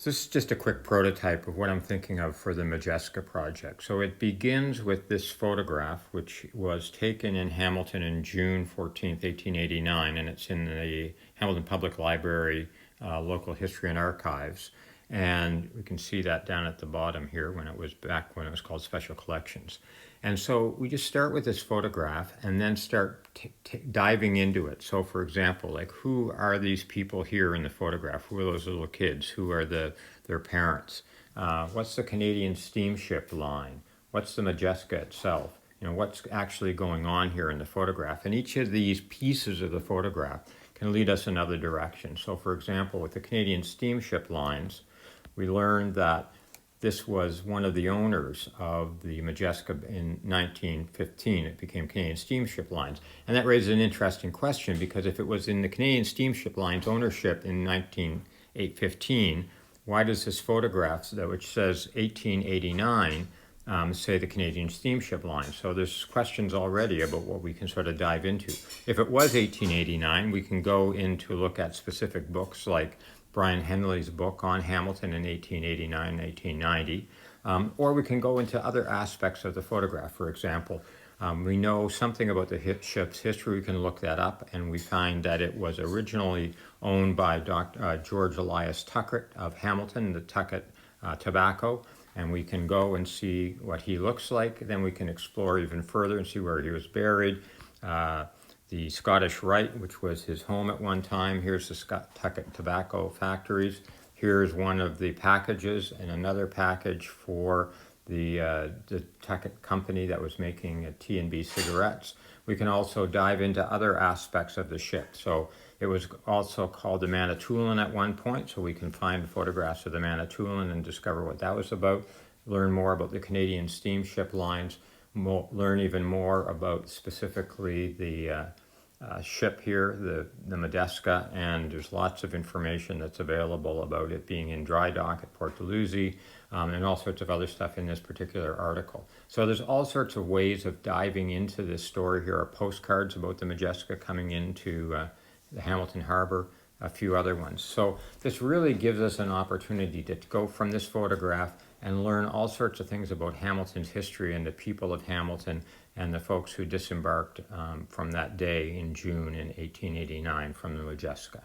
So this is just a quick prototype of what I'm thinking of for the Modjeska Project. So it begins with this photograph, which was taken in Hamilton in June 14th, 1889, and it's in the Hamilton Public Library Local History and Archives. And we can see that down at the bottom here when it was called Special Collections. And so we just start with this photograph and then start diving into it. So for example, like, who are these people here in the photograph? Who are those little kids? Who are their parents? What's the Canadian steamship line? What's the Modjeska itself? What's actually going on here in the photograph? And each of these pieces of the photograph can lead us another direction. So for example, with the Canadian steamship lines, we learned that this was one of the owners of the Modjeska in 1915. It became Canadian Steamship Lines. And that raises an interesting question, because if it was in the Canadian Steamship Lines ownership in 1915, why does this photograph, which says 1889, say the Canadian Steamship Line? So there's questions already about what we can sort of dive into. If it was 1889, we can go in to look at specific books like Brian Henley's book on Hamilton in 1889, 1890, or we can go into other aspects of the photograph. For example, we know something about the ship's history. We can look that up, and we find that it was originally owned by George Elias Tuckett of Hamilton, the Tuckett Tobacco, and we can go and see what he looks like. Then we can explore even further and see where he was buried. The Scottish Rite, which was his home at one time. Here's the Tuckett Tobacco Factories. Here's one of the packages, and another package for the Tuckett Company that was making T&B cigarettes. We can also dive into other aspects of the ship. So it was also called the Manitoulin at one point, so we can find photographs of the Manitoulin and discover what that was about, learn more about the Canadian steamship lines, learn even more about specifically the ship here, the Modjeska, and there's lots of information that's available about it being in dry dock at Port Dalhousie, and all sorts of other stuff in this particular article. So there's all sorts of ways of diving into this story. Here are postcards about the Modjeska coming into the Hamilton Harbor, a few other ones. So this really gives us an opportunity to go from this photograph and learn all sorts of things about Hamilton's history and the people of Hamilton and the folks who disembarked from that day in June in 1889 from the Modjeska.